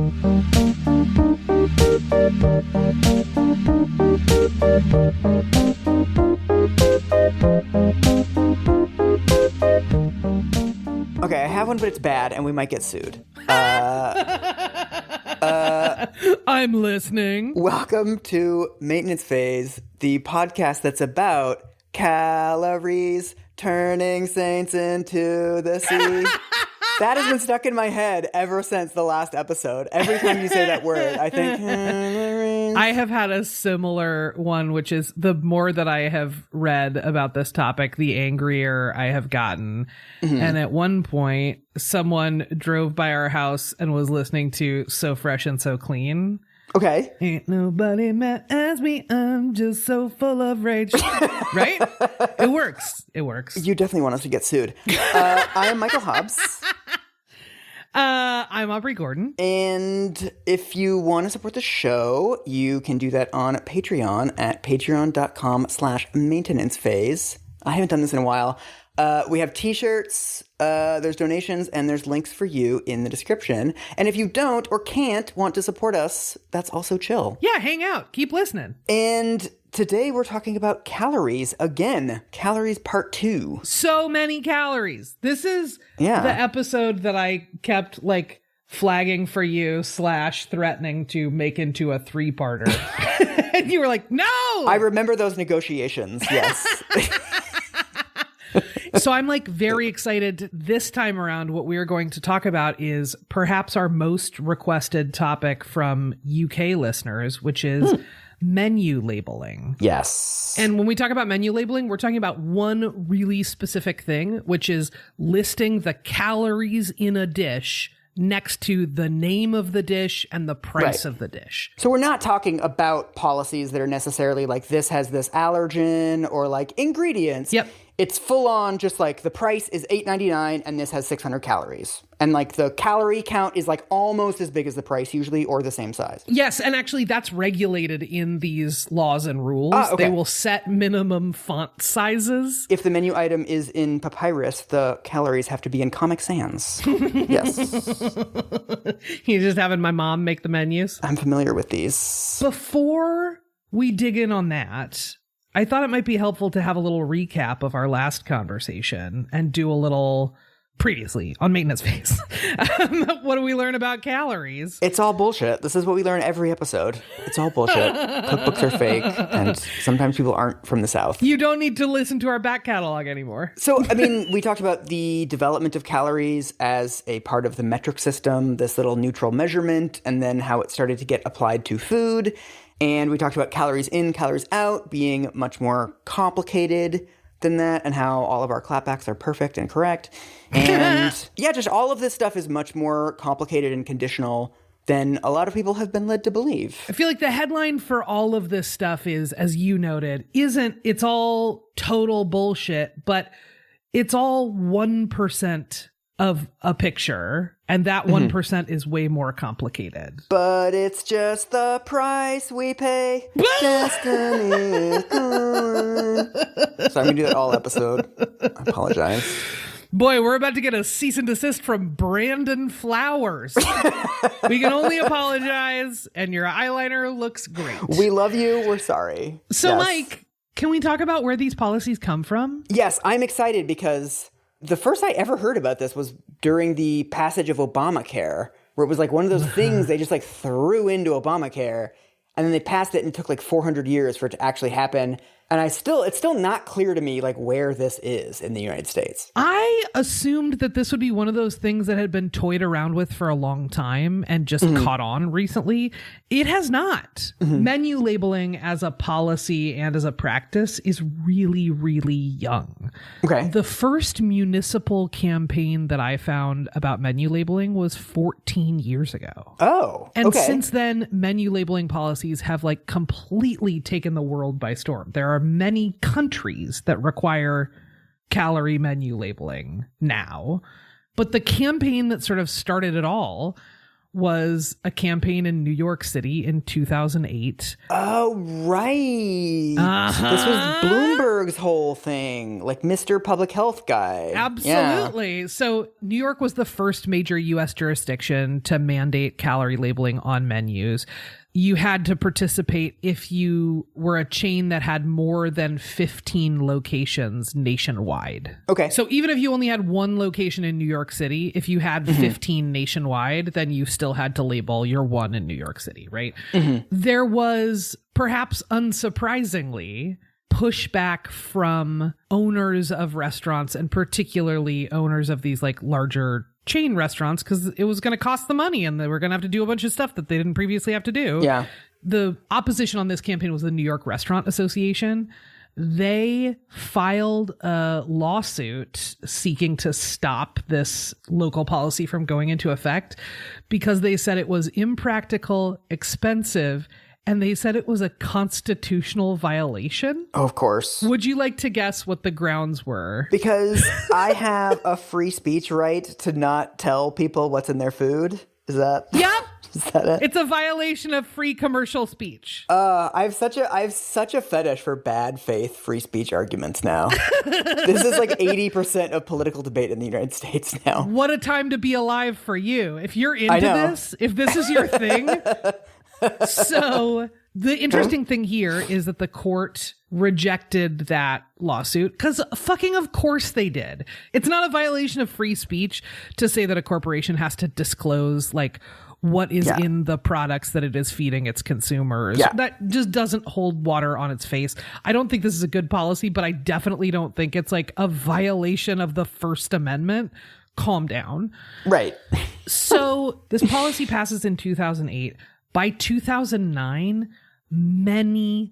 Okay, I have one, but it's bad, and we might get sued. I'm listening. Welcome to Maintenance Phase, the podcast that's about calories turning saints into the sea. That has been stuck in my head ever since the last episode. Every time you say that word, I think... I have had a similar one, which is the more that I have read about this topic, the angrier I have gotten. Mm-hmm. And at one point, someone drove by our house and was listening to So Fresh and So Clean. Okay. Ain't nobody mad as me, I'm just so full of rage. Right? It works. It works. You definitely want us to get sued. I am Michael Hobbs. I'm Aubrey Gordon. And if you want to support the show, you can do that on Patreon at patreon.com/maintenancephase. I haven't done this in a while. We have t-shirts, there's donations, and there's links for you in the description. And if you don't or can't want to support us, that's also chill. Yeah, hang out. Keep listening. And today we're talking about calories again. Calories part 2. So many calories. This is the episode that I kept flagging for you / threatening to make into a 3-parter. And you were like, no! I remember those negotiations, yes. So I'm very excited this time around. What we are going to talk about is perhaps our most requested topic from UK listeners, which is menu labeling. Yes. And when we talk about menu labeling, we're talking about one really specific thing, which is listing the calories in a dish next to the name of the dish and the price of the dish. So we're not talking about policies that are necessarily this has this allergen or ingredients. Yep. It's full on just the price is $8.99 and this has 600 calories. And the calorie count is almost as big as the price usually or the same size. Yes, and actually that's regulated in these laws and rules. Okay. They will set minimum font sizes. If the menu item is in papyrus, the calories have to be in Comic Sans. Yes. You're just having my mom make the menus? I'm familiar with these. Before we dig in on that, I thought it might be helpful to have a little recap of our last conversation and do a little previously on Maintenance Phase. What do we learn about calories? It's all bullshit. This is what we learn every episode. It's all bullshit. Cookbooks are fake, and sometimes people aren't from the South. You don't need to listen to our back catalog anymore. So, we talked about the development of calories as a part of the metric system, this little neutral measurement, and then how it started to get applied to food. And we talked about calories in, calories out being much more complicated than that, and how all of our clapbacks are perfect and correct. And just all of this stuff is much more complicated and conditional than a lot of people have been led to believe. I feel like the headline for all of this stuff is, as you noted, it's all total bullshit, but it's all 1% of a picture, and that 1% is way more complicated. But it's just the price we pay. Destiny is gone. So I'm going to do that all episode. I apologize. Boy, we're about to get a cease and desist from Brandon Flowers. We can only apologize, and your eyeliner looks great. We love you. We're sorry. So, yes. Mike, can we talk about where these policies come from? Yes, I'm excited because the first I ever heard about this was during the passage of Obamacare, where it was one of those things they just threw into Obamacare, and then they passed it and it took 400 years for it to actually happen. And it's still not clear to me where this is in the United States. I assumed that this would be one of those things that had been toyed around with for a long time and just caught on recently. It has not. Menu labeling as a policy and as a practice is really, really young. Okay. The first municipal campaign that I found about menu labeling was 14 years ago. Oh, and okay. Since then, menu labeling policies have completely taken the world by storm. There are many countries that require calorie menu labeling now, but the campaign that sort of started it all was a campaign in New York City in 2008. Oh, right. This was Bloomberg's whole thing, like Mr. Public Health guy. Absolutely. Yeah. So New York was the first major U.S. jurisdiction to mandate calorie labeling on menus. You had to participate if you were a chain that had more than 15 locations nationwide. Okay. So even if you only had one location in New York City, if you had 15 nationwide, then you still had to label your one in New York City, right? There was, perhaps unsurprisingly, pushback from owners of restaurants, and particularly owners of these like larger chain restaurants, because it was going to cost the money and they were going to have to do a bunch of stuff that they didn't previously have to do. Yeah. The opposition on this campaign was the New York Restaurant Association. They filed a lawsuit seeking to stop this local policy from going into effect because they said it was impractical, expensive, and they said it was a constitutional violation. Oh, of course. Would you like to guess what the grounds were? Because I have a free speech right to not tell people what's in their food. Is that? Yep. Is that it? It's a violation of free commercial speech. I have such a fetish for bad faith free speech arguments now. This is like 80% of political debate in the United States now. What a time to be alive for you. If you're into this, if this is your thing. So the interesting thing here is that the court rejected that lawsuit because fucking of course they did. It's not a violation of free speech to say that a corporation has to disclose like what is in the products that it is feeding its consumers. Yeah. That just doesn't hold water on its face. I don't think this is a good policy, but I definitely don't think it's like a violation of the First Amendment. Calm down. Right. So this policy passes in 2008. By 2009, many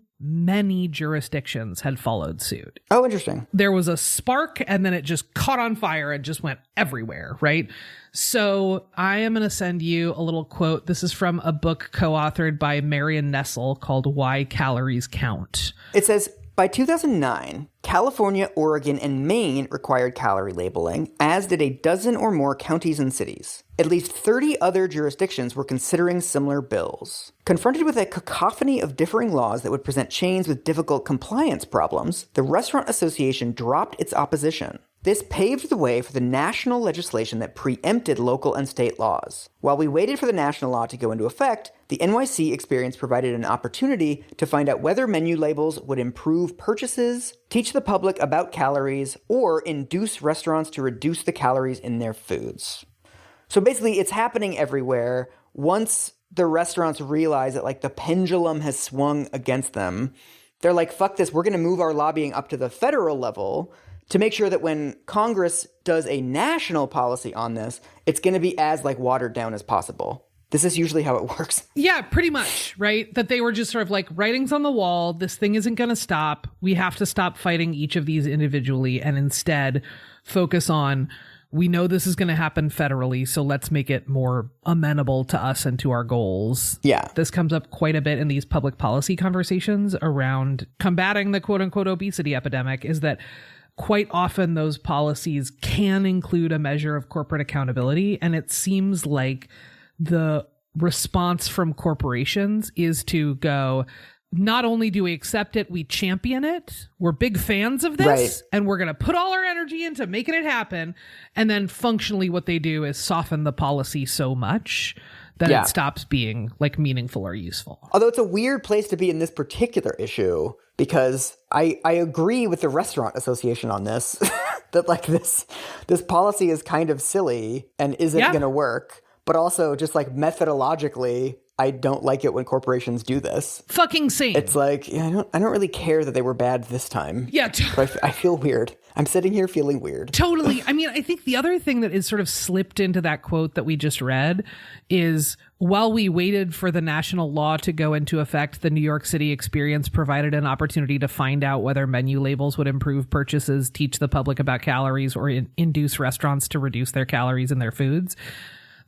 jurisdictions had followed suit. Oh, interesting. There was a spark and then it just caught on fire and just went everywhere, right? So I am going to send you a little quote. This is from a book co-authored by Marion Nessel called Why Calories Count. It says, by 2009, California, Oregon, and Maine required calorie labeling, as did a dozen or more counties and cities. At least 30 other jurisdictions were considering similar bills. Confronted with a cacophony of differing laws that would present chains with difficult compliance problems, the Restaurant Association dropped its opposition. This paved the way for the national legislation that preempted local and state laws. While we waited for the national law to go into effect, the NYC experience provided an opportunity to find out whether menu labels would improve purchases, teach the public about calories, or induce restaurants to reduce the calories in their foods. So basically, it's happening everywhere. Once the restaurants realize that like the pendulum has swung against them, they're like, fuck this, we're going to move our lobbying up to the federal level to make sure that when Congress does a national policy on this, it's going to be as like watered down as possible. This is usually how it works. Yeah, pretty much, right? That they were just sort of like writings on the wall. This thing isn't going to stop. We have to stop fighting each of these individually and instead focus on, we know this is going to happen federally, so let's make it more amenable to us and to our goals. Yeah. This comes up quite a bit in these public policy conversations around combating the quote unquote obesity epidemic, is that quite often those policies can include a measure of corporate accountability. And it seems like the response from corporations is to go, not only do we accept it, we champion it. We're big fans of this, right, and we're going to put all our energy into making it happen. And then functionally what they do is soften the policy so much that it stops being like meaningful or useful. Although it's a weird place to be in this particular issue, because I agree with the Restaurant Association on this, that like this policy is kind of silly and isn't going to work. But also just like methodologically, I don't like it when corporations do this. Fucking same. It's like, I don't really care that they were bad this time. Yeah. But I feel weird. I'm sitting here feeling weird. Totally. I mean, I think the other thing that is sort of slipped into that quote that we just read is, while we waited for the national law to go into effect, the New York City experience provided an opportunity to find out whether menu labels would improve purchases, teach the public about calories, or induce restaurants to reduce their calories in their foods.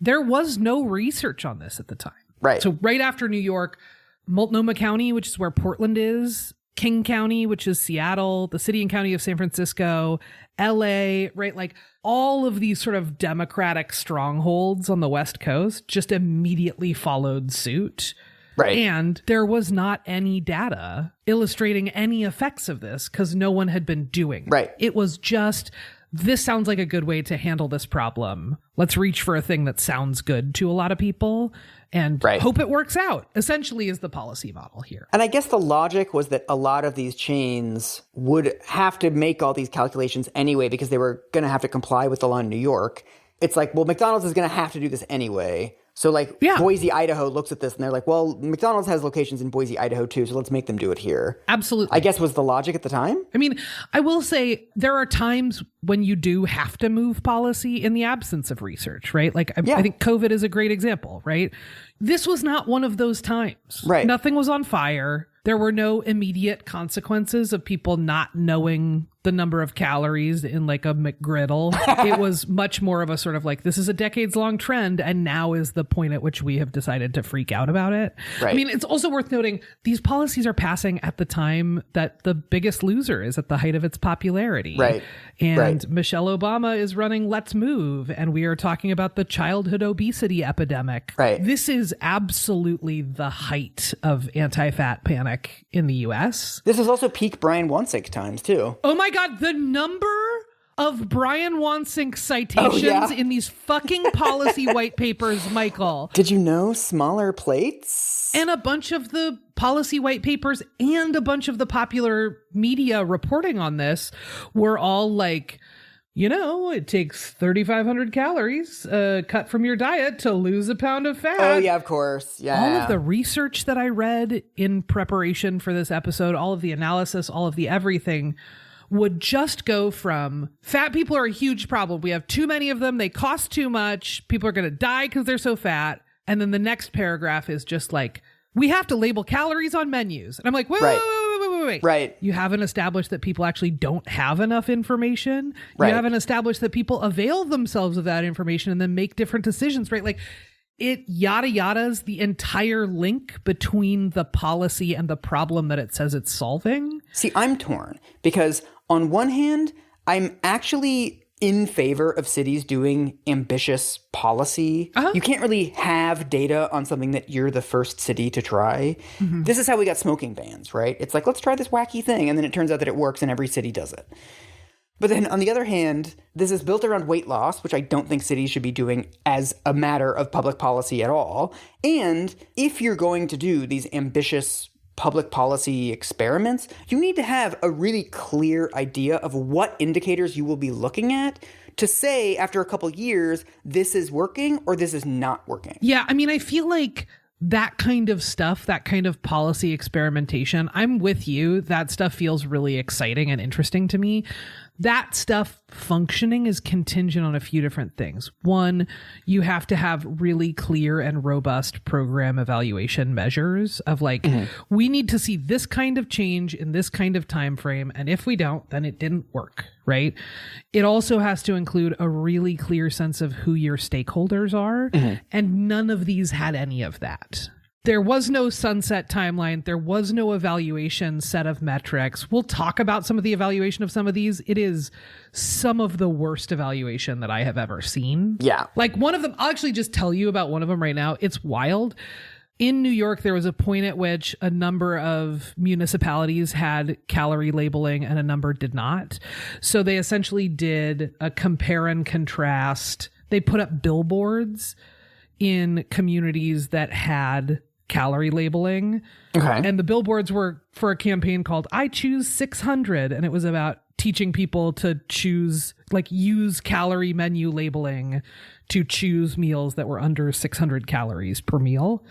There was no research on this at the time. Right. So right after New York, Multnomah County, which is where Portland is, King County, which is Seattle, the city and county of San Francisco, LA, right? Like all of these sort of Democratic strongholds on the West Coast just immediately followed suit. Right. And there was not any data illustrating any effects of this because no one had been doing it. Right. It was just, this sounds like a good way to handle this problem. Let's reach for a thing that sounds good to a lot of people and hope it works out, essentially is the policy model here. And I guess the logic was that a lot of these chains would have to make all these calculations anyway because they were going to have to comply with the law in New York. It's like, well, McDonald's is going to have to do this anyway. So like Boise, Idaho looks at this and they're like, well, McDonald's has locations in Boise, Idaho too, so let's make them do it here. Absolutely. I guess was the logic at the time. I mean, I will say there are times when you do have to move policy in the absence of research, right? Like I think COVID is a great example, right? This was not one of those times. Right. Nothing was on fire. There were no immediate consequences of people not knowing the number of calories in like a McGriddle. It was much more of a sort of like, this is a decades long trend. And now is the point at which we have decided to freak out about it. Right. I mean, it's also worth noting these policies are passing at the time that the Biggest Loser is at the height of its popularity. Right. And Michelle Obama is running Let's Move. And we are talking about the childhood obesity epidemic. Right. This is absolutely the height of anti-fat panic in the US. This is also peak Brian Wansink times too. Oh my God, the number of Brian Wansink citations in these fucking policy white papers, Michael. Did you know smaller plates? And a bunch of the policy white papers and a bunch of the popular media reporting on this were all like, you know, it takes 3,500 calories cut from your diet to lose a pound of fat. Oh, yeah, of course. Yeah. All of the research that I read in preparation for this episode, all of the analysis, all of the everything would just go from fat people are a huge problem. We have too many of them. They cost too much. People are going to die because they're so fat. And then the next paragraph is just like, we have to label calories on menus. And I'm like, wait. Right. You haven't established that people actually don't have enough information. Right. You haven't established that people avail themselves of that information and then make different decisions, right? Like it yada yadas the entire link between the policy and the problem that it says it's solving. See, I'm torn because on one hand, I'm actually in favor of cities doing ambitious policy. You can't really have data on something that you're the first city to try. Mm-hmm. This is how we got smoking bans, right? It's like, let's try this wacky thing. And then it turns out that it works and every city does it. But then on the other hand, this is built around weight loss, which I don't think cities should be doing as a matter of public policy at all. And if you're going to do these ambitious public policy experiments, you need to have a really clear idea of what indicators you will be looking at to say after a couple years, this is working or this is not working. Yeah, I mean, I feel like that kind of stuff, that kind of policy experimentation, I'm with you. That stuff feels really exciting and interesting to me. That stuff functioning is contingent on a few different things. One, you have to have really clear and robust program evaluation measures of like, we need to see this kind of change in this kind of time frame. And if we don't, then it didn't work, right? It also has to include a really clear sense of who your stakeholders are. And none of these had any of that. There was no sunset timeline. There was no evaluation set of metrics. We'll talk about some of the evaluation of some of these. It is some of the worst evaluation that I have ever seen. Yeah. Like one of them, I'll actually just tell you about one of them right now. It's wild. In New York, there was a point at which a number of municipalities had calorie labeling and a number did not. So they essentially did a compare and contrast. They put up billboards in communities that had calorie labeling. Okay. And the billboards were for a campaign called I Choose 600. And it was about teaching people to choose, like use calorie menu labeling to choose meals that were under 600 calories per meal.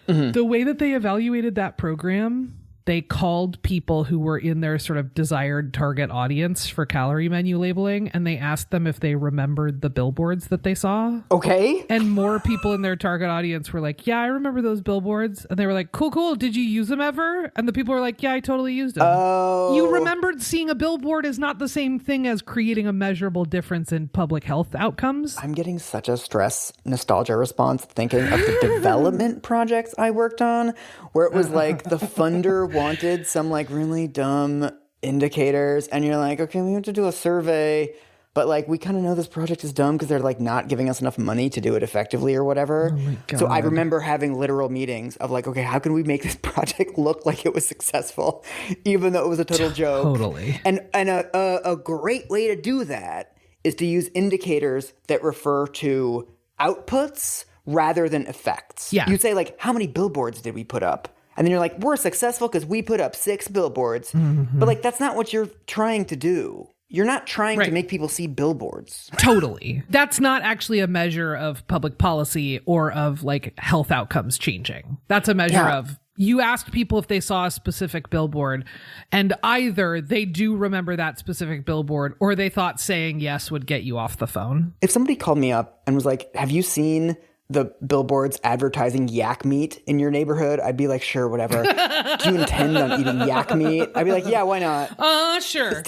The way that they evaluated that program, they called people who were in their sort of desired target audience for calorie menu labeling, and they asked them if they remembered the billboards that they saw. Okay. And more people in their target audience were like, yeah, I remember those billboards. And they were like, cool. Did you use them ever? And the people were like, yeah, I totally used them. Oh. You remembered seeing a billboard is not the same thing as creating a measurable difference in public health outcomes. I'm getting such a stress nostalgia response thinking of the development projects I worked on, where it was like the funder wanted some like really dumb indicators and you're like, okay, we have to do a survey, but like we kind of know this project is dumb because they're like not giving us enough money to do it effectively or whatever. Oh my God. So I remember having literal meetings of like, okay, how can we make this project look like it was successful, even though it was a total joke? Totally. And a great way to do that is to use indicators that refer to outputs rather than effects. Yeah. You'd say like, how many billboards did we put up? And then you're like, we're successful because we put up 6 billboards. But like, that's not what you're trying to do. You're not trying to make people see billboards. Totally. That's not actually a measure of public policy or of like health outcomes changing. That's a measure of you asked people if they saw a specific billboard and either they do remember that specific billboard or they thought saying yes would get you off the phone. If somebody called me up and was like, have you seen the billboards advertising yak meat in your neighborhood? I'd be like, sure, whatever. Do you intend on eating yak meat? I'd be like, yeah, why not? Sure.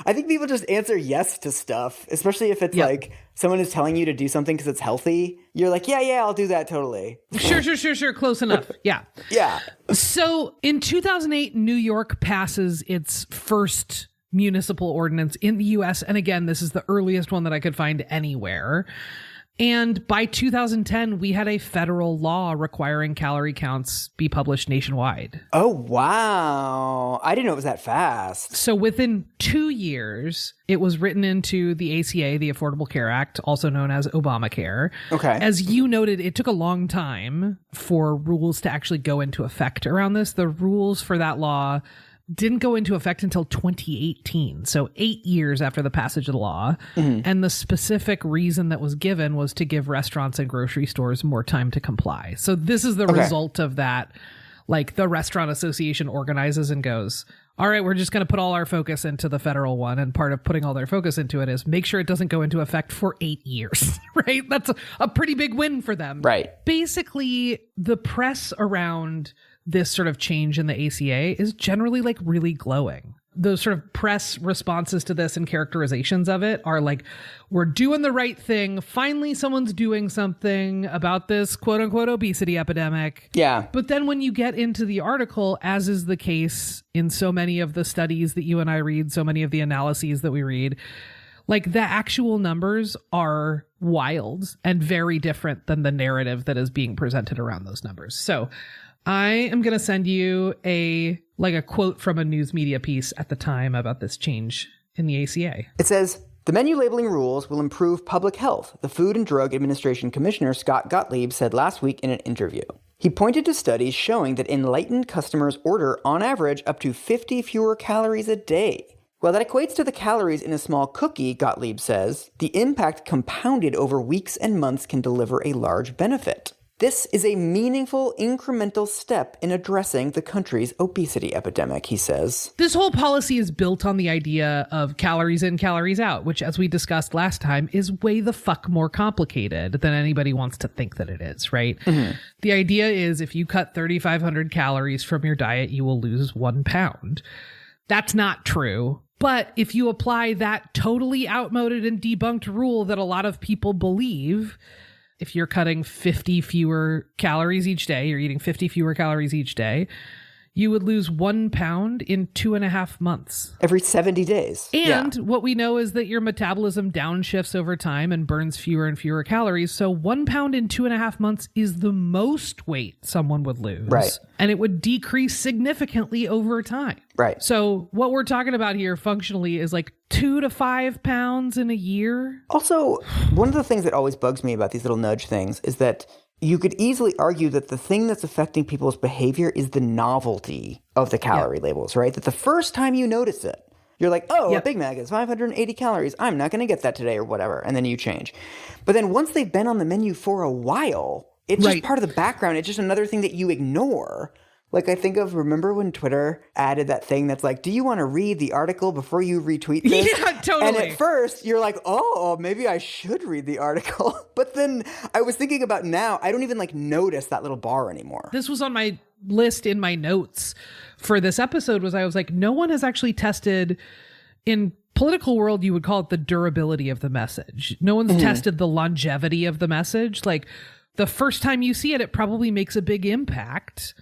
I think people just answer yes to stuff, especially if it's like someone is telling you to do something because it's healthy. You're like, yeah, I'll do that totally. Sure. Close enough. Yeah. Yeah. So in 2008, New York passes its first municipal ordinance in the U.S. And again, this is the earliest one that I could find anywhere. And by 2010, we had a federal law requiring calorie counts be published nationwide. Oh, wow. I didn't know it was that fast. So within 2 years, it was written into the ACA, the Affordable Care Act, also known as Obamacare. Okay. As you noted, it took a long time for rules to actually go into effect around this. The rules for that law didn't go into effect until 2018, so 8 years after the passage of the law. And the specific reason that was given was to give restaurants and grocery stores more time to comply. So this is the result of that. Like the Restaurant Association organizes and goes, all right, we're just going to put all our focus into the federal one. And part of putting all their focus into it is make sure it doesn't go into effect for 8 years, right? That's a pretty big win for them. Right. Basically, the press around this sort of change in the ACA is generally like really glowing. Those sort of press responses to this and characterizations of it are like, we're doing the right thing. Finally, someone's doing something about this quote unquote obesity epidemic. Yeah. But then when you get into the article, as is the case in so many of the studies that you and I read, so many of the analyses that we read, like the actual numbers are wild and very different than the narrative that is being presented around those numbers. So I am going to send you a quote from a news media piece at the time about this change in the ACA. It says, the menu labeling rules will improve public health, the Food and Drug Administration Commissioner Scott Gottlieb said last week in an interview. He pointed to studies showing that enlightened customers order, on average, up to 50 fewer calories a day. While that equates to the calories in a small cookie, Gottlieb says, the impact compounded over weeks and months can deliver a large benefit. This is a meaningful, incremental step in addressing the country's obesity epidemic, he says. This whole policy is built on the idea of calories in, calories out, which, as we discussed last time, is way the fuck more complicated than anybody wants to think that it is, right? The idea is if you cut 3,500 calories from your diet, you will lose 1 pound. That's not true. But if you apply that totally outmoded and debunked rule that a lot of people believe, if you're cutting 50 fewer calories each day, you're eating 50 fewer calories each day, you would lose 1 pound in 2.5 months. Every 70 days. And what we know is that your metabolism downshifts over time and burns fewer and fewer calories. So 1 pound in 2.5 months is the most weight someone would lose. Right. And it would decrease significantly over time. Right. So what we're talking about here functionally is like 2 to 5 pounds in a year. Also, one of the things that always bugs me about these little nudge things is that you could easily argue that the thing that's affecting people's behavior is the novelty of the calorie labels, right? That the first time you notice it, you're like, oh, a Big Mac is 580 calories. I'm not going to get that today or whatever. And then you change. But then once they've been on the menu for a while, it's just part of the background. It's just another thing that you ignore. Like I think of, remember when Twitter added that thing that's like, do you want to read the article before you retweet this? Yeah, totally. And at first you're like, oh, maybe I should read the article. But then I was thinking about now, I don't even like notice that little bar anymore. This was on my list in my notes for this episode was I was like, no one has actually tested in political world. You would call it the durability of the message. No one's tested the longevity of the message. Like the first time you see it, it probably makes a big impact.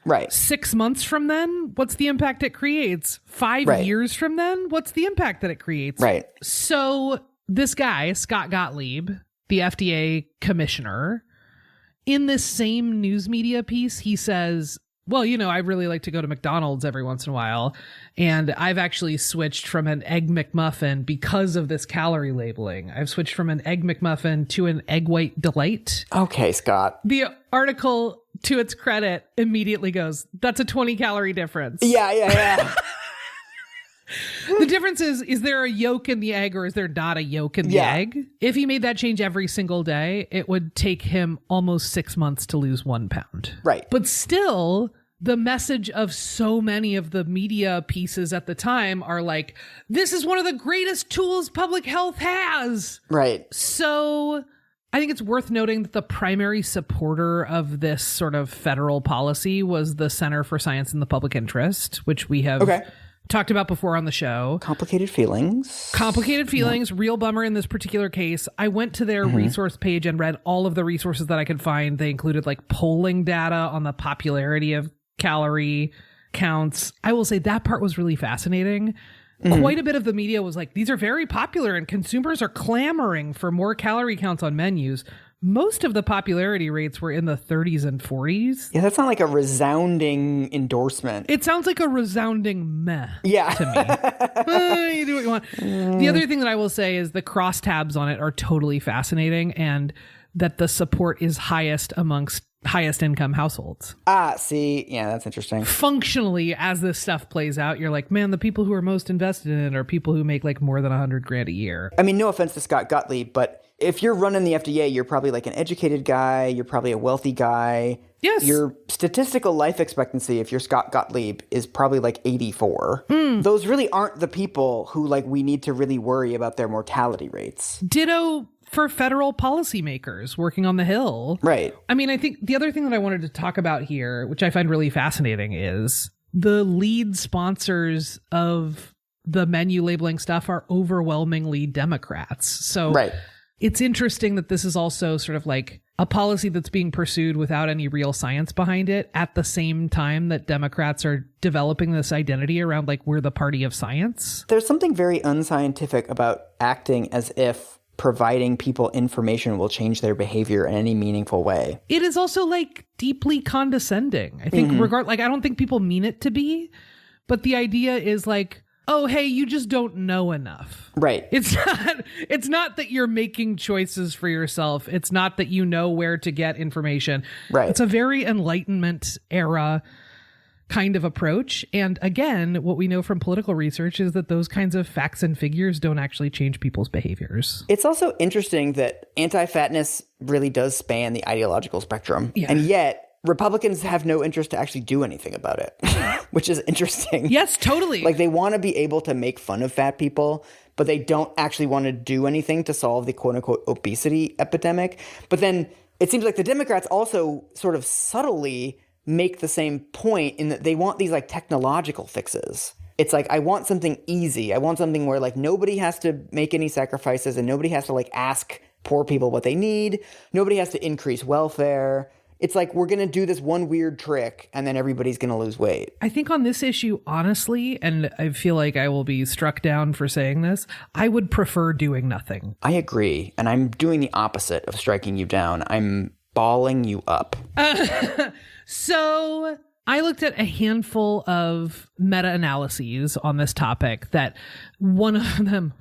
Right. 6 months from then, what's the impact it creates? 5 years from then, what's the impact that it creates? Right. So this guy, Scott Gottlieb, the FDA commissioner, in this same news media piece, he says, well, I really like to go to McDonald's every once in a while. And I've actually switched from an Egg McMuffin because of this calorie labeling. I've switched from an Egg McMuffin to an Egg White Delight. Okay, Scott. The article, to its credit, immediately goes, that's a 20-calorie difference. Yeah. The difference is there a yolk in the egg or is there not a yolk in the egg? If he made that change every single day, it would take him almost 6 months to lose 1 pound. Right. But still, the message of so many of the media pieces at the time are like, this is one of the greatest tools public health has. Right. So I think it's worth noting that the primary supporter of this sort of federal policy was the Center for Science and the Public Interest, which we have talked about before on the show. Complicated feelings. Real bummer in this particular case. I went to their resource page and read all of the resources that I could find. They included like polling data on the popularity of calorie counts. I will say that part was really fascinating. Quite a bit of the media was like, these are very popular and consumers are clamoring for more calorie counts on menus. Most of the popularity rates were in the 30s and 40s. Yeah, that's not like a resounding endorsement. It sounds like a resounding meh to me. You do what you want. The other thing that I will say is the crosstabs on it are totally fascinating, and that the support is highest amongst highest income households. See, yeah, that's interesting. Functionally, as this stuff plays out, you're like, man, the people who are most invested in it are people who make like more than $100,000 a year. I mean, no offense to Scott Gottlieb, but if you're running the FDA, you're probably like an educated guy. You're probably a wealthy guy. Yes. Your statistical life expectancy, if you're Scott Gottlieb, is probably like 84. Those really aren't the people who like we need to really worry about their mortality rates. Ditto for federal policymakers working on the Hill. Right. I mean, I think the other thing that I wanted to talk about here, which I find really fascinating, is the lead sponsors of the menu labeling stuff are overwhelmingly Democrats. So it's interesting that this is also sort of like a policy that's being pursued without any real science behind it at the same time that Democrats are developing this identity around like we're the party of science. There's something very unscientific about acting as if providing people information will change their behavior in any meaningful way. It is also like deeply condescending. I think I don't think people mean it to be, but the idea is like, oh, hey, you just don't know enough. Right. It's not that you're making choices for yourself. It's not that you know where to get information. Right. It's a very Enlightenment era kind of approach. And again, what we know from political research is that those kinds of facts and figures don't actually change people's behaviors. It's also interesting that anti-fatness really does span the ideological spectrum. Yeah. And yet Republicans have no interest to actually do anything about it, which is interesting. Yes, totally. Like they want to be able to make fun of fat people, but they don't actually want to do anything to solve the quote unquote obesity epidemic. But then it seems like the Democrats also sort of subtly make the same point in that they want these like technological fixes. It's like, I want something easy. I want something where like nobody has to make any sacrifices and nobody has to like ask poor people what they need. Nobody has to increase welfare. It's like, we're going to do this one weird trick and then everybody's going to lose weight. I think on this issue, honestly, and I feel like I will be struck down for saying this, I would prefer doing nothing. I agree. And I'm doing the opposite of striking you down. I'm balling you up. So I looked at a handful of meta-analyses on this topic that one of them...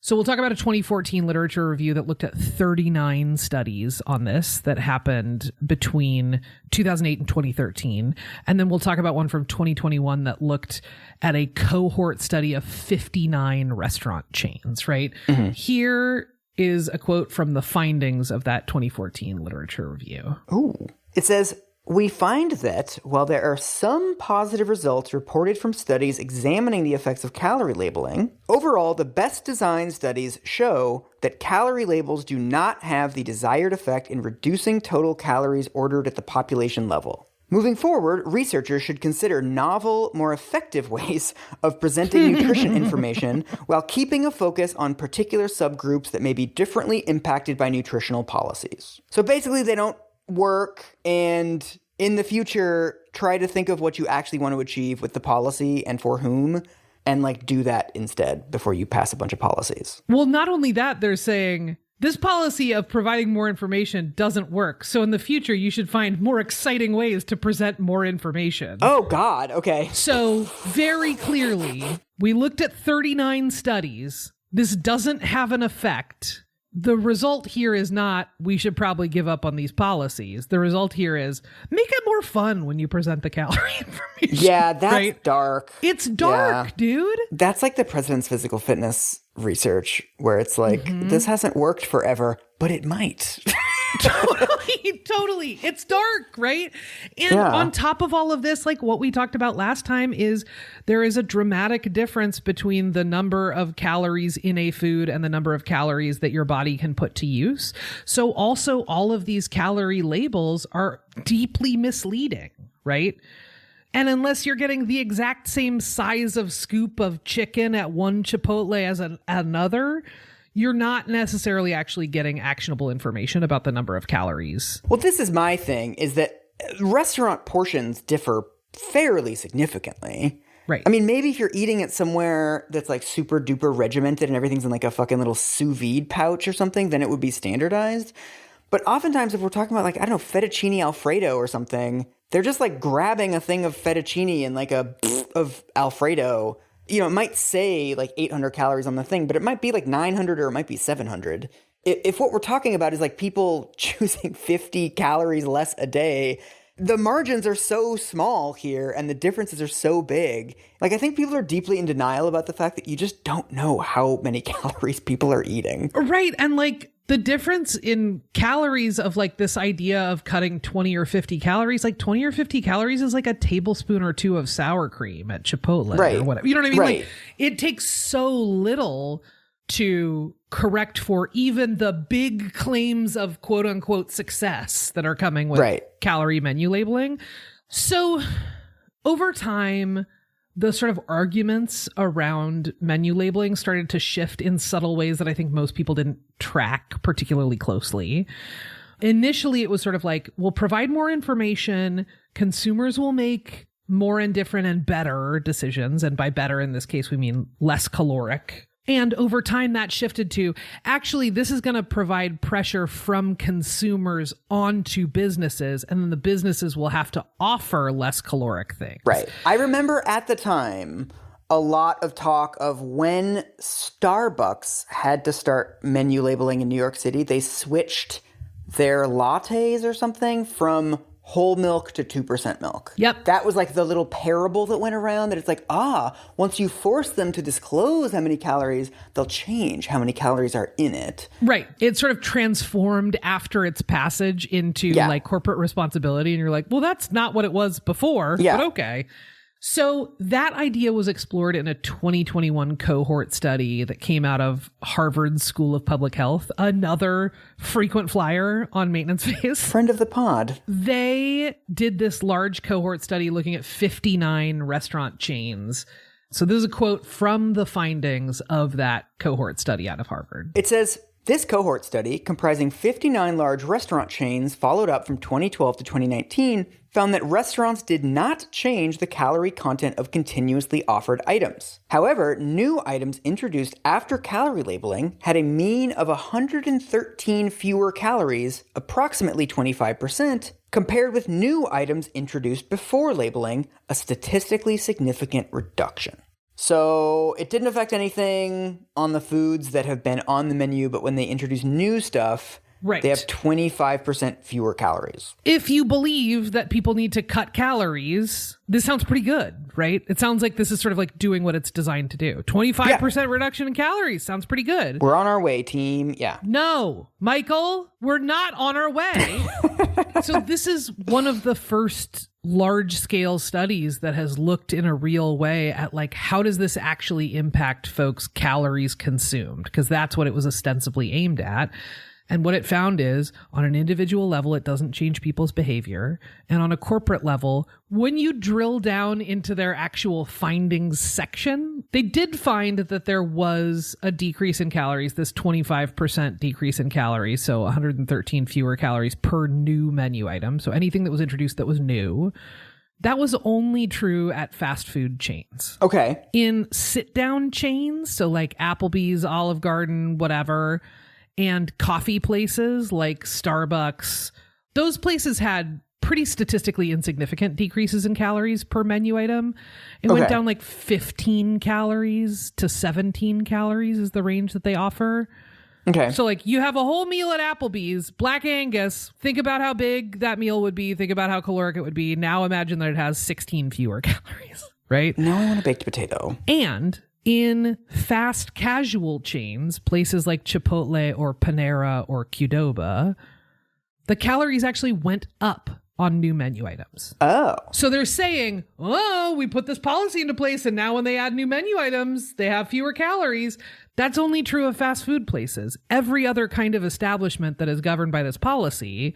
So we'll talk about a 2014 literature review that looked at 39 studies on this that happened between 2008 and 2013. And then we'll talk about one from 2021 that looked at a cohort study of 59 restaurant chains, right? Mm-hmm. Here is a quote from the findings of that 2014 literature review. Ooh. It says, "We find that while there are some positive results reported from studies examining the effects of calorie labeling, overall the best designed studies show that calorie labels do not have the desired effect in reducing total calories ordered at the population level. Moving forward, researchers should consider novel, more effective ways of presenting nutrition information while keeping a focus on particular subgroups that may be differently impacted by nutritional policies." So basically they don't work, and in the future, try to think of what you actually want to achieve with the policy and for whom, and like do that instead before you pass a bunch of policies. Well, not only that, they're saying this policy of providing more information doesn't work. So in the future, you should find more exciting ways to present more information. Oh, God. Okay. So very clearly, we looked at 39 studies. This doesn't have an effect. The result here is not, we should probably give up on these policies. The result here is, make it more fun when you present the calorie information. Yeah, that's right? dark. It's dark, dude. That's like the president's physical fitness research, where it's like, this hasn't worked forever, but it might. Totally. It's dark, right? And on top of all of this, like what we talked about last time, is there is a dramatic difference between the number of calories in a food and the number of calories that your body can put to use. So also all of these calorie labels are deeply misleading, right? And unless you're getting the exact same size of scoop of chicken at one Chipotle as another, you're not necessarily actually getting actionable information about the number of calories. Well, this is my thing, is that restaurant portions differ fairly significantly. Right. I mean, maybe if you're eating at somewhere that's like super duper regimented and everything's in like a fucking little sous vide pouch or something, then it would be standardized. But oftentimes if we're talking about like, I don't know, fettuccine Alfredo or something, they're just like grabbing a thing of fettuccine and like a of Alfredo. You know, it might say like 800 calories on the thing, but it might be like 900 or it might be 700. If what we're talking about is like people choosing 50 calories less a day, the margins are so small here and the differences are so big. Like, I think people are deeply in denial about the fact that you just don't know how many calories people are eating. Right. And like the difference in calories of like this idea of cutting 20 or 50 calories, like 20 or 50 calories is like a tablespoon or two of sour cream at Chipotle or whatever. You know what I mean? Right. Like it takes so little to correct for even the big claims of quote unquote success that are coming with calorie menu labeling. So over time, the sort of arguments around menu labeling started to shift in subtle ways that I think most people didn't track particularly closely. Initially, it was sort of like, we'll provide more information, consumers will make more and different and better decisions. And by better, in this case, we mean less caloric. And over time, that shifted to, actually, this is going to provide pressure from consumers onto businesses, and then the businesses will have to offer less caloric things. Right. I remember at the time a lot of talk of when Starbucks had to start menu labeling in New York City, they switched their lattes or something from whole milk to 2% milk. Yep. That was like the little parable that went around, that it's like, once you force them to disclose how many calories, they'll change how many calories are in it. Right. It sort of transformed after its passage into like corporate responsibility. And you're like, well, that's not what it was before, but okay. So that idea was explored in a 2021 cohort study that came out of Harvard School of Public Health, another frequent flyer on Maintenance Phase. Friend of the pod. They did this large cohort study looking at 59 restaurant chains. So this is a quote from the findings of that cohort study out of Harvard. It says, this cohort study, comprising 59 large restaurant chains followed up from 2012 to 2019, found that restaurants did not change the calorie content of continuously offered items. However, new items introduced after calorie labeling had a mean of 113 fewer calories, approximately 25%, compared with new items introduced before labeling, a statistically significant reduction. So it didn't affect anything on the foods that have been on the menu, but when they introduce new stuff, they have 25% fewer calories. If you believe that people need to cut calories, this sounds pretty good, right? It sounds like this is sort of like doing what it's designed to do. 25% reduction in calories sounds pretty good. We're on our way, team. Yeah. No, Michael, we're not on our way. So this is one of the first large-scale studies that has looked in a real way at like, how does this actually impact folks' calories consumed? Because that's what it was ostensibly aimed at. And what it found is, on an individual level, it doesn't change people's behavior. And on a corporate level, when you drill down into their actual findings section, they did find that there was a decrease in calories, this 25% decrease in calories, so 113 fewer calories per new menu item. So anything that was introduced that was new. That was only true at fast food chains. Okay. In sit-down chains, so like Applebee's, Olive Garden, whatever, and coffee places like Starbucks, those places had pretty statistically insignificant decreases in calories per menu item. It went down like 15 calories to 17 calories is the range that they offer. Okay. So like you have a whole meal at Applebee's, Black Angus, think about how big that meal would be, think about how caloric it would be. Now imagine that it has 16 fewer calories, right? Now I want a baked potato. And in fast casual chains, places like Chipotle or Panera or Qdoba, the calories actually went up on new menu items. Oh. So they're saying, oh, we put this policy into place and now when they add new menu items, they have fewer calories. That's only true of fast food places. Every other kind of establishment that is governed by this policy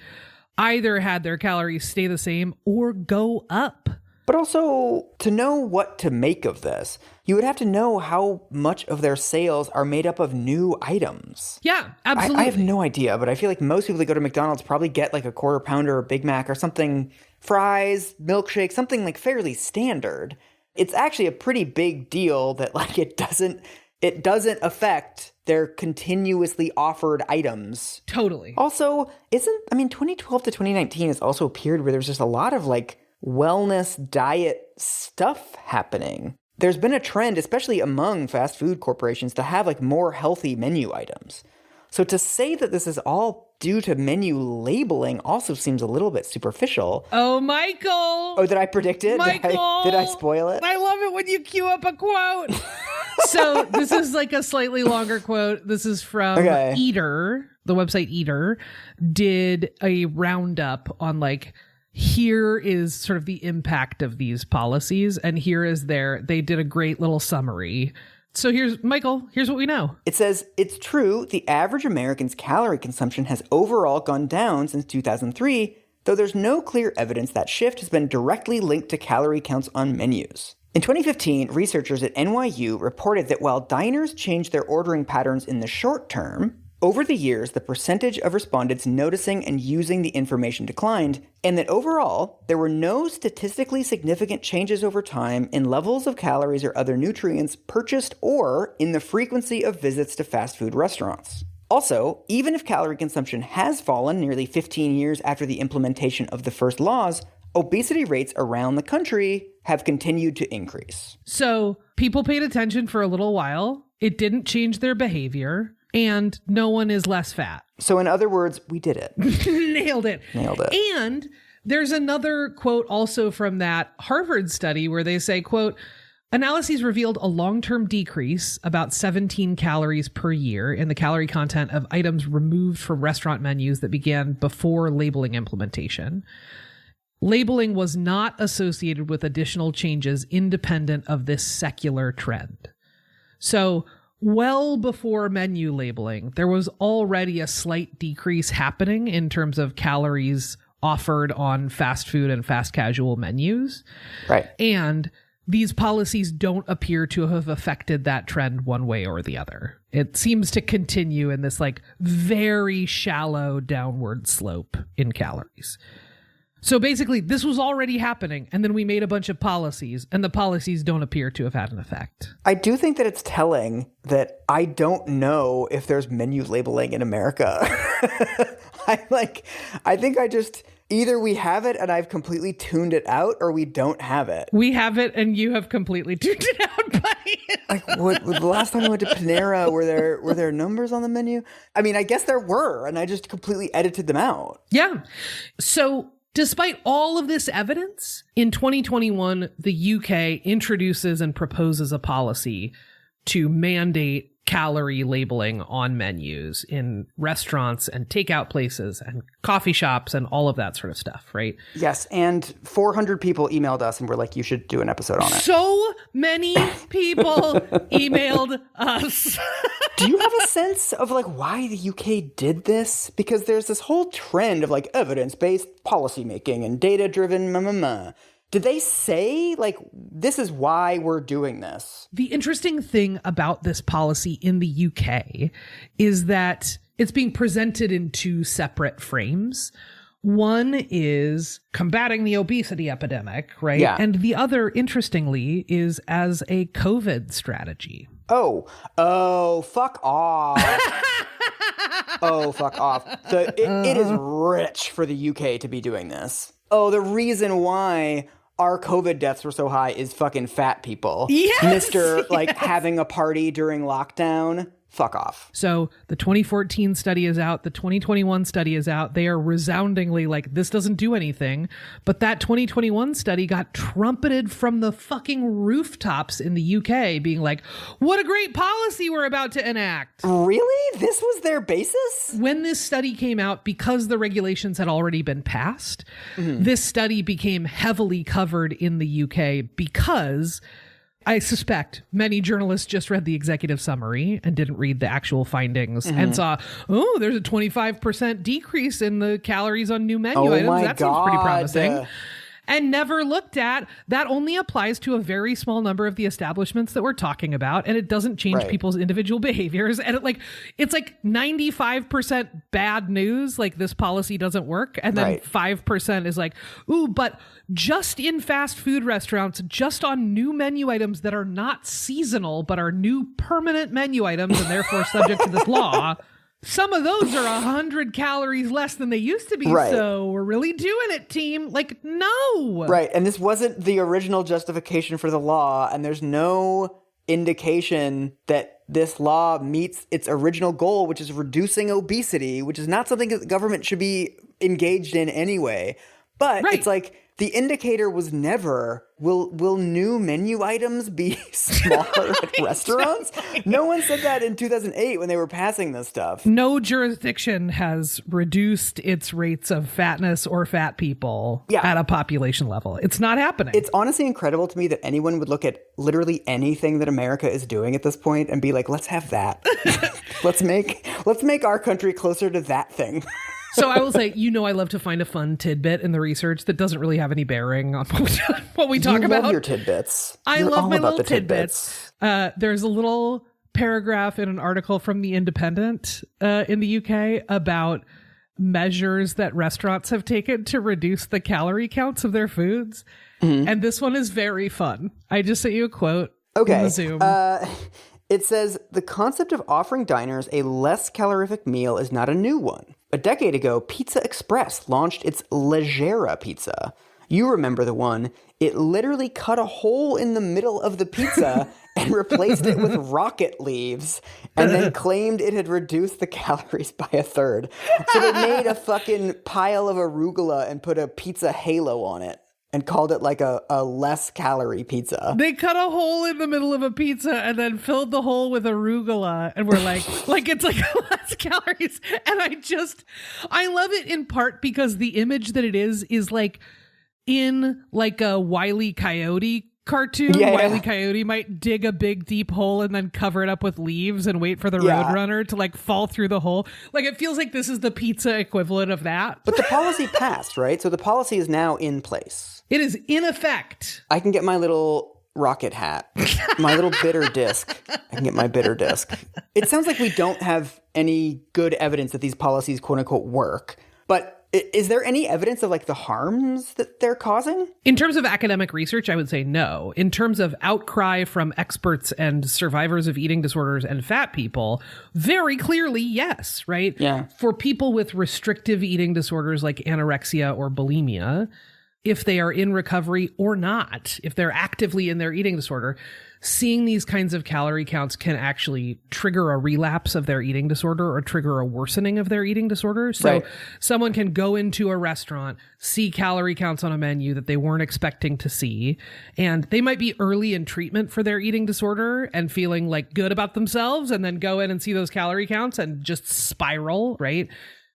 either had their calories stay the same or go up. But also, to know what to make of this, you would have to know how much of their sales are made up of new items. Yeah, absolutely. I have no idea, but I feel like most people that go to McDonald's probably get like a quarter pounder or Big Mac or something, fries, milkshake, something like fairly standard. It's actually a pretty big deal that like it doesn't affect their continuously offered items. Totally. Also, 2012 to 2019 is also a period where there's just a lot of like wellness diet stuff happening. There's been a trend, especially among fast food corporations, to have like more healthy menu items. So to say that this is all due to menu labeling also seems a little bit superficial. Oh, Michael. Oh, did I predict it? Michael. Did I spoil it? I love it when you cue up a quote. So this is like a slightly longer quote. This is from Eater, the website Eater, did a roundup on like, here is sort of the impact of these policies, and here is they did a great little summary. So here's what we know. It says, it's true, the average American's calorie consumption has overall gone down since 2003, though there's no clear evidence that shift has been directly linked to calorie counts on menus. In 2015, researchers at NYU reported that while diners changed their ordering patterns in the short term, over the years, the percentage of respondents noticing and using the information declined, and that overall, there were no statistically significant changes over time in levels of calories or other nutrients purchased or in the frequency of visits to fast food restaurants. Also, even if calorie consumption has fallen nearly 15 years after the implementation of the first laws, obesity rates around the country have continued to increase. So people paid attention for a little while. It didn't change their behavior. And no one is less fat. So in other words, we did it. Nailed it. And there's another quote also from that Harvard study where they say, quote, analyses revealed a long-term decrease, about 17 calories per year, in the calorie content of items removed from restaurant menus that began before labeling implementation. Labeling was not associated with additional changes independent of this secular trend. So well before menu labeling, there was already a slight decrease happening in terms of calories offered on fast food and fast casual menus. Right. And these policies don't appear to have affected that trend one way or the other. It seems to continue in this like very shallow downward slope in calories. So basically, this was already happening, and then we made a bunch of policies, and the policies don't appear to have had an effect. I do think that it's telling that I don't know if there's menu labeling in America. I think I just, either we have it and I've completely tuned it out, or we don't have it. We have it, and you have completely tuned it out, buddy. Like, the last time I went to Panera, were there numbers on the menu? I mean, I guess there were, and I just completely edited them out. Yeah. So despite all of this evidence, in 2021, the UK introduces and proposes a policy to mandate calorie labeling on menus in restaurants and takeout places and coffee shops and all of that sort of stuff, right? Yes, and 400 people emailed us and were like, you should do an episode on it. So many people emailed us. Do you have a sense of like why the UK did this? Because there's this whole trend of like evidence-based policymaking and data-driven Did they say, like, this is why we're doing this? The interesting thing about this policy in the UK is that it's being presented in two separate frames. One is combating the obesity epidemic, right? Yeah. And the other, interestingly, is as a COVID strategy. Oh, fuck off. Oh, fuck off. It is rich for the UK to be doing this. Oh, the reason why our COVID deaths were so high is fucking fat people. Yes! Like, having a party during lockdown. Fuck off. So the 2014 study is out. The 2021 study is out. They are resoundingly like, this doesn't do anything. But that 2021 study got trumpeted from the fucking rooftops in the UK being like, what a great policy we're about to enact. Really? This was their basis? When this study came out, because the regulations had already been passed, this study became heavily covered in the UK because I suspect many journalists just read the executive summary and didn't read the actual findings and saw, oh, there's a 25% decrease in the calories on new menu items. That seems pretty promising. And never looked at that only applies to a very small number of the establishments that we're talking about, and it doesn't change people's individual behaviors. And it's like 95% bad news, like this policy doesn't work, and then 5% is like, ooh, but just in fast food restaurants, just on new menu items that are not seasonal but are new permanent menu items and therefore subject to this law. Some of those are 100 calories less than they used to be. Right. So we're really doing it, team. Like, no. Right. And this wasn't the original justification for the law. And there's no indication that this law meets its original goal, which is reducing obesity, which is not something that the government should be engaged in anyway. But it's like the indicator was never, will new menu items be smaller at restaurants? No one said that in 2008 when they were passing this stuff. No jurisdiction has reduced its rates of fatness or fat people at a population level. It's not happening. It's honestly incredible to me that anyone would look at literally anything that America is doing at this point and be like, let's have that. let's make our country closer to that thing. So I will say, I love to find a fun tidbit in the research that doesn't really have any bearing on what we talk about. You love your tidbits. I love my little tidbits. There's a little paragraph in an article from The Independent in the UK about measures that restaurants have taken to reduce the calorie counts of their foods. And this one is very fun. I just sent you a quote in the Zoom. It says, the concept of offering diners a less calorific meal is not a new one. A decade ago, Pizza Express launched its Leggera pizza. You remember the one. It literally cut a hole in the middle of the pizza and replaced it with rocket leaves and then claimed it had reduced the calories by a third. So they made a fucking pile of arugula and put a pizza halo on it and called it like a less calorie pizza. They cut a hole in the middle of a pizza and then filled the hole with arugula. And we're like it's like less calories. And I love it in part because the image that it is like in like a Wile E. Coyote cartoon. Wile E. Coyote might dig a big deep hole and then cover it up with leaves and wait for the roadrunner to like fall through the hole. Like it feels like this is the pizza equivalent of that. But the policy passed, right? So the policy is now in place. It is in effect. I can get my little rocket hat, my little bitter disc. I can get my bitter disc. It sounds like we don't have any good evidence that these policies, quote unquote, work. But is there any evidence of like the harms that they're causing? In terms of academic research, I would say no. In terms of outcry from experts and survivors of eating disorders and fat people, very clearly, yes, right? Yeah. For people with restrictive eating disorders like anorexia or bulimia, if they are in recovery or not, if they're actively in their eating disorder, seeing these kinds of calorie counts can actually trigger a relapse of their eating disorder or trigger a worsening of their eating disorder. So someone can go into a restaurant, see calorie counts on a menu that they weren't expecting to see, and they might be early in treatment for their eating disorder and feeling like good about themselves, and then go in and see those calorie counts and just spiral, right?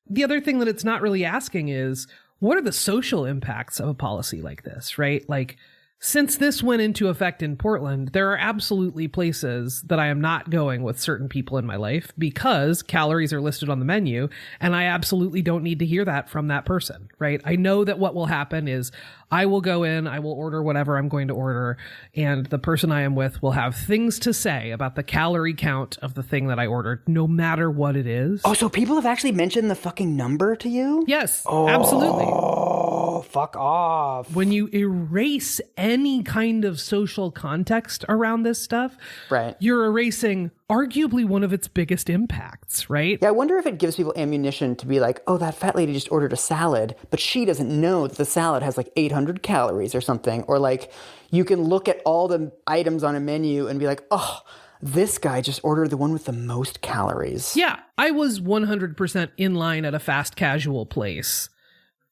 The other thing that it's not really asking is, what are the social impacts of a policy like this, right? Like, since this went into effect in Portland, there are absolutely places that I am not going with certain people in my life because calories are listed on the menu, and I absolutely don't need to hear that from that person, right? I know that what will happen is I will go in, I will order whatever I'm going to order, and the person I am with will have things to say about the calorie count of the thing that I ordered, no matter what it is. Oh, so people have actually mentioned the fucking number to you? Yes, absolutely. Oh, fuck off. When you erase any kind of social context around this stuff, right, you're erasing arguably one of its biggest impacts, right? Yeah, I wonder if it gives people ammunition to be like, oh, that fat lady just ordered a salad, but she doesn't know that the salad has like 800 calories or something. Or like, you can look at all the items on a menu and be like, oh, this guy just ordered the one with the most calories. Yeah, I was 100% in line at a fast casual place.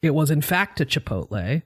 It was, in fact, a Chipotle.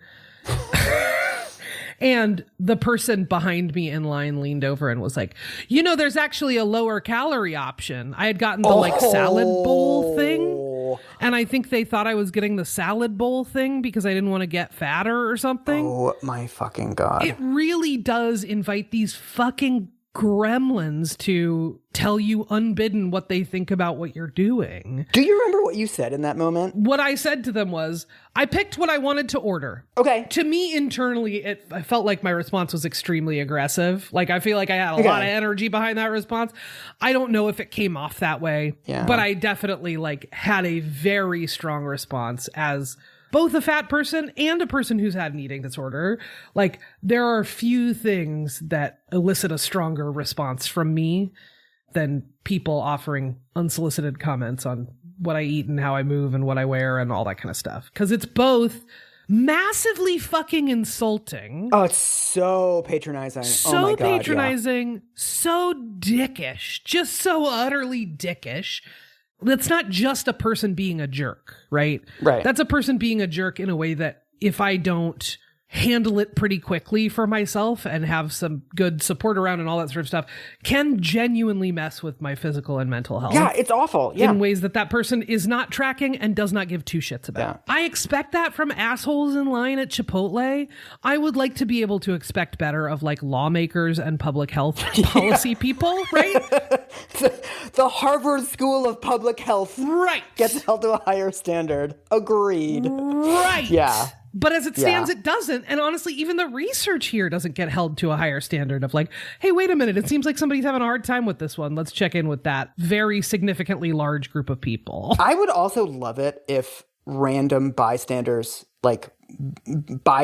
And the person behind me in line leaned over and was like, there's actually a lower calorie option. I had gotten the salad bowl thing. And I think they thought I was getting the salad bowl thing because I didn't want to get fatter or something. Oh my fucking God. It really does invite these fucking gremlins to tell you unbidden what they think about what you're doing. Do you remember what you said in that moment? What I said to them was, I picked what I wanted to order. Okay. To me, internally, I felt like my response was extremely aggressive. Like, I feel like I had a lot of energy behind that response. I don't know if it came off that way, but I definitely had a very strong response as both a fat person and a person who's had an eating disorder. Like, there are few things that elicit a stronger response from me than people offering unsolicited comments on what I eat and how I move and what I wear and all that kind of stuff. Because it's both massively fucking insulting. Oh, it's so patronizing. So oh my God, patronizing, so dickish, just so utterly dickish. That's not just a person being a jerk, right? Right. That's a person being a jerk in a way that if I don't handle it pretty quickly for myself and have some good support around and all that sort of stuff, can genuinely mess with my physical and mental health. Yeah, it's awful. Yeah. In ways that person is not tracking and does not give two shits about. Yeah. I expect that from assholes in line at Chipotle. I would like to be able to expect better of lawmakers and public health policy people, right? The Harvard School of Public Health gets held to a higher standard. Agreed. Right. Yeah. But as it stands, it doesn't. And honestly, even the research here doesn't get held to a higher standard of hey, wait a minute. It seems like somebody's having a hard time with this one. Let's check in with that very significantly large group of people. I would also love it if random bystanders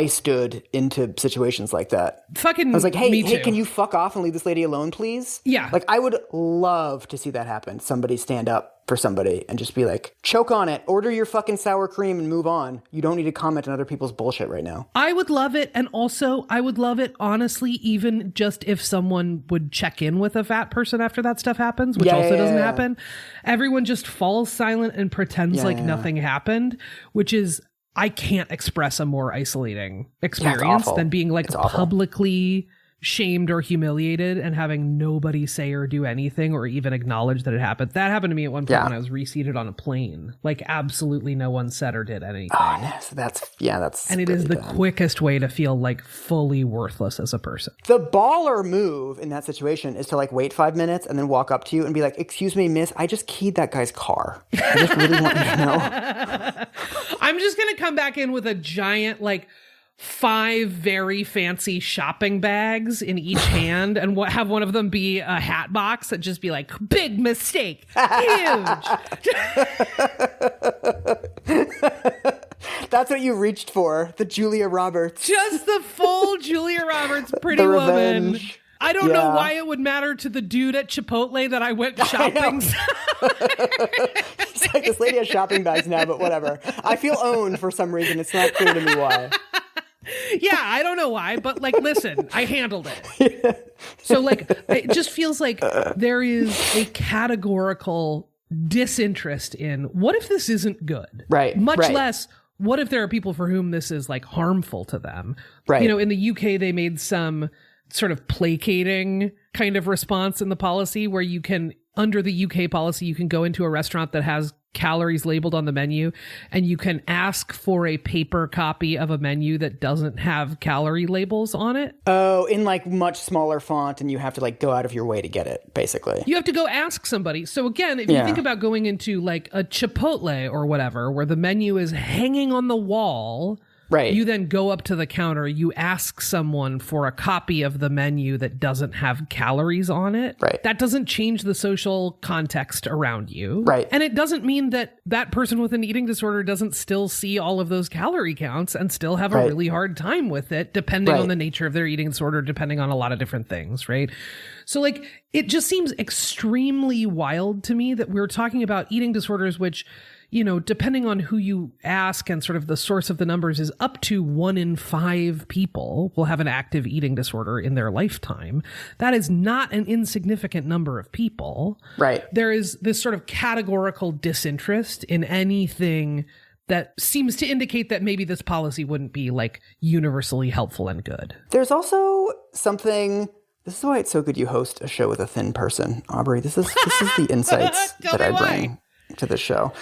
stood into situations like that. Fucking I was like, hey, too. Can you fuck off and leave this lady alone, please? Yeah. I would love to see that happen. Somebody stand up for somebody and just be like, choke on it, order your fucking sour cream and move on. You don't need to comment on other people's bullshit right now. I would love it. And also, I would love it, honestly, even just if someone would check in with a fat person after that stuff happens, which doesn't happen. Everyone just falls silent and pretends nothing happened, which is, I can't express a more isolating experience than being publicly shamed or humiliated and having nobody say or do anything or even acknowledge that it happened. That happened to me at one point when I was reseated on a plane. Absolutely no one said or did anything. Oh, no. So that's and it is the quickest way to feel fully worthless as a person. The baller move in that situation is to wait 5 minutes and then walk up to you and be like, excuse me, miss, I just keyed that guy's car. I just really want you to know. I'm just going to come back in with a giant 5 very fancy shopping bags in each hand and have one of them be a hat box that just be big mistake, huge. That's what you reached for, the Julia Roberts. Just the full Julia Roberts Pretty Woman. I don't know why it would matter to the dude at Chipotle that I went shopping. It's this lady has shopping bags now, but whatever. I feel owned for some reason. It's not clear to me why. Yeah, I don't know why, but like, listen, I handled it. Yeah. So like, it just feels like there is a categorical disinterest in what if this isn't good? Right. Much less, what if there are people for whom this is like harmful to them? Right. You know, in the UK, they made some sort of placating kind of response in the policy where you can, under the UK policy, you can go into a restaurant that has calories labeled on the menu and you can ask for a paper copy of a menu that doesn't have calorie labels on it. Oh, in like much smaller font, and you have to like go out of your way to get it, basically. You have to go ask somebody. So again, if you think about going into like a Chipotle or whatever, where the menu is hanging on the wall, right? You then go up to the counter, you ask someone for a copy of the menu that doesn't have calories on it. Right. That doesn't change the social context around you. Right. And it doesn't mean that that person with an eating disorder doesn't still see all of those calorie counts and still have a really hard time with it, depending on the nature of their eating disorder, depending on a lot of different things, right? So like, it just seems extremely wild to me that we're talking about eating disorders, which, you know, depending on who you ask and sort of the source of the numbers, is up to 1 in 5 people will have an active eating disorder in their lifetime. That is not an insignificant number of people. Right. There is this sort of categorical disinterest in anything that seems to indicate that maybe this policy wouldn't be like universally helpful and good. There's also something. This is why it's so good you host a show with a thin person, Aubrey. This is the insights that I bring to the show.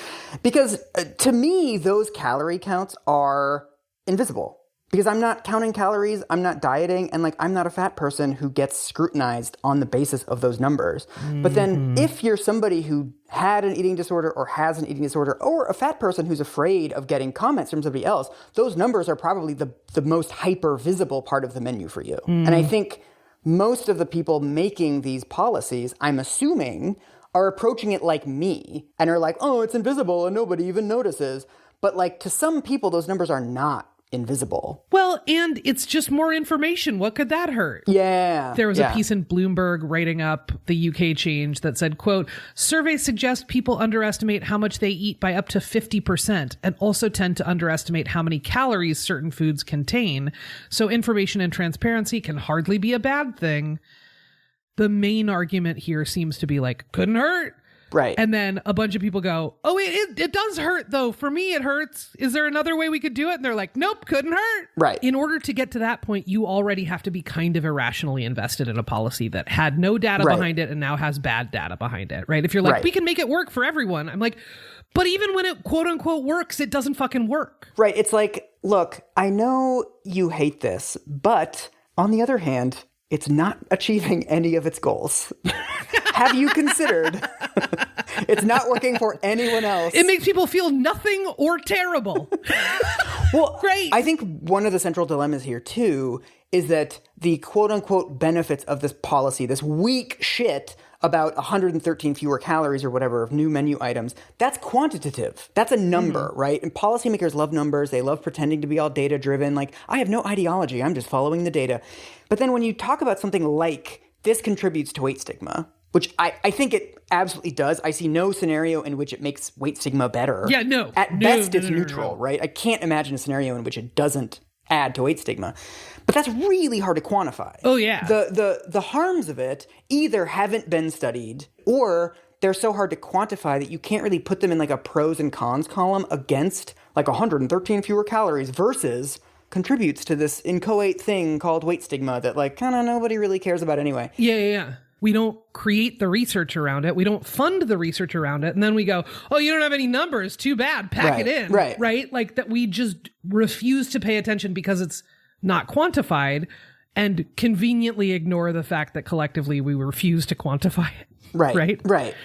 Because to me, those calorie counts are invisible. Because I'm not counting calories, I'm not dieting, and like I'm not a fat person who gets scrutinized on the basis of those numbers. Mm-hmm. But then if you're somebody who had an eating disorder or has an eating disorder, or a fat person who's afraid of getting comments from somebody else, those numbers are probably the most hyper visible part of the menu for you. And I think most of the people making these policies, I'm assuming, are approaching it like me and are like, oh, it's invisible and nobody even notices. But like to some people, those numbers are not invisible. Well, and it's just more information. What could that hurt? Yeah. There was a piece in Bloomberg writing up the UK change that said, quote, surveys suggest people underestimate how much they eat by up to 50% and also tend to underestimate how many calories certain foods contain. So information and transparency can hardly be a bad thing. The main argument here seems to be like, couldn't hurt. Right. And then a bunch of people go, oh, it does hurt, though. For me, it hurts. Is there another way we could do it? And they're like, nope, couldn't hurt. Right. In order to get to that point, you already have to be kind of irrationally invested in a policy that had no data behind it and now has bad data behind it, right? If you're like, we can make it work for everyone. I'm like, but even when it quote unquote works, it doesn't fucking work. Right. It's like, look, I know you hate this, but on the other hand, it's not achieving any of its goals. Have you considered it's not working for anyone else? It makes people feel nothing or terrible. Well, great. I think one of the central dilemmas here, too, is that the quote-unquote benefits of this policy, this weak shit about 113 fewer calories or whatever of new menu items, that's quantitative. That's a number, right? And policymakers love numbers. They love pretending to be all data-driven. Like, I have no ideology. I'm just following the data. But then when you talk about something like this contributes to weight stigma, which I think it absolutely does. I see no scenario in which it makes weight stigma better. Yeah, no. At best, it's neutral, right? I can't imagine a scenario in which it doesn't add to weight stigma. But that's really hard to quantify. Oh, yeah. The harms of it either haven't been studied or they're so hard to quantify that you can't really put them in like a pros and cons column against like 113 fewer calories versus contributes to this inchoate thing called weight stigma that like kind of nobody really cares about anyway. Yeah. We don't create the research around it. We don't fund the research around it. And then we go, oh, you don't have any numbers. Too bad. Pack it in. Right. Like that we just refuse to pay attention because it's not quantified and conveniently ignore the fact that collectively we refuse to quantify it. Right.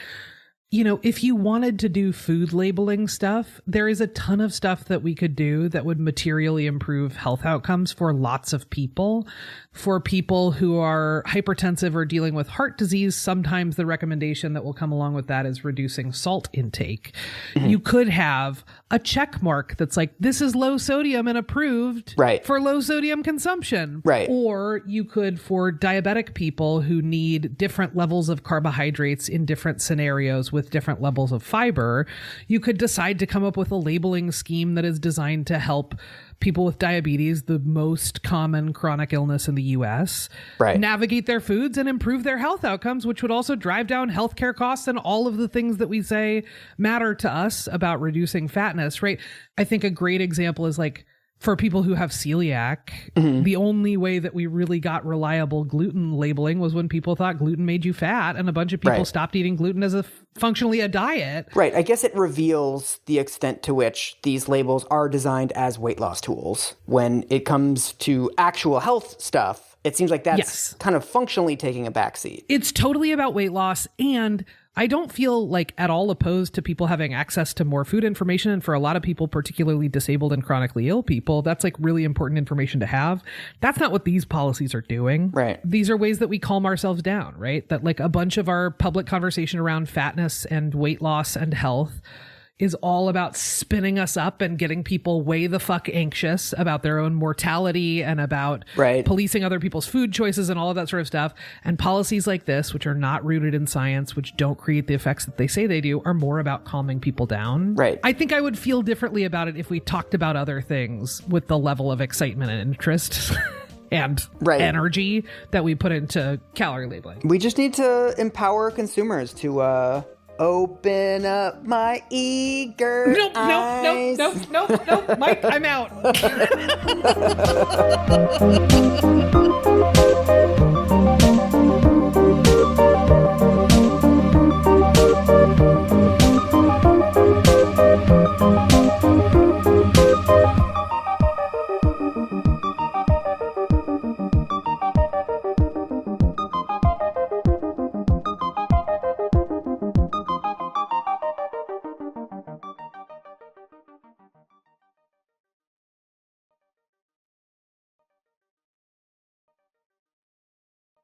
You know, if you wanted to do food labeling stuff, there is a ton of stuff that we could do that would materially improve health outcomes for lots of people. For people who are hypertensive or dealing with heart disease, sometimes the recommendation that will come along with that is reducing salt intake. Mm-hmm. You could have a check mark that's like, this is low sodium and approved for low sodium consumption. Right. Or you could, for diabetic people who need different levels of carbohydrates in different scenarios with different levels of fiber, you could decide to come up with a labeling scheme that is designed to help people with diabetes, the most common chronic illness in the US, navigate their foods and improve their health outcomes, which would also drive down healthcare costs and all of the things that we say matter to us about reducing fatness, right? I think a great example is like, for people who have celiac, the only way that we really got reliable gluten labeling was when people thought gluten made you fat, and a bunch of people stopped eating gluten as functionally a diet. Right. I guess it reveals the extent to which these labels are designed as weight loss tools. When it comes to actual health stuff, it seems like that's kind of functionally taking a backseat. It's totally about weight loss, and I don't feel like at all opposed to people having access to more food information. And for a lot of people, particularly disabled and chronically ill people, that's like really important information to have. That's not what these policies are doing. Right. These are ways that we calm ourselves down, right? That like a bunch of our public conversation around fatness and weight loss and health is all about spinning us up and getting people way the fuck anxious about their own mortality and about policing other people's food choices and all of that sort of stuff. And policies like this, which are not rooted in science, which don't create the effects that they say they do, are more about calming people down. Right. I think I would feel differently about it if we talked about other things with the level of excitement and interest and energy that we put into calorie labeling. We just need to empower consumers to open up my eager eyes. Nope. Mike, I'm out.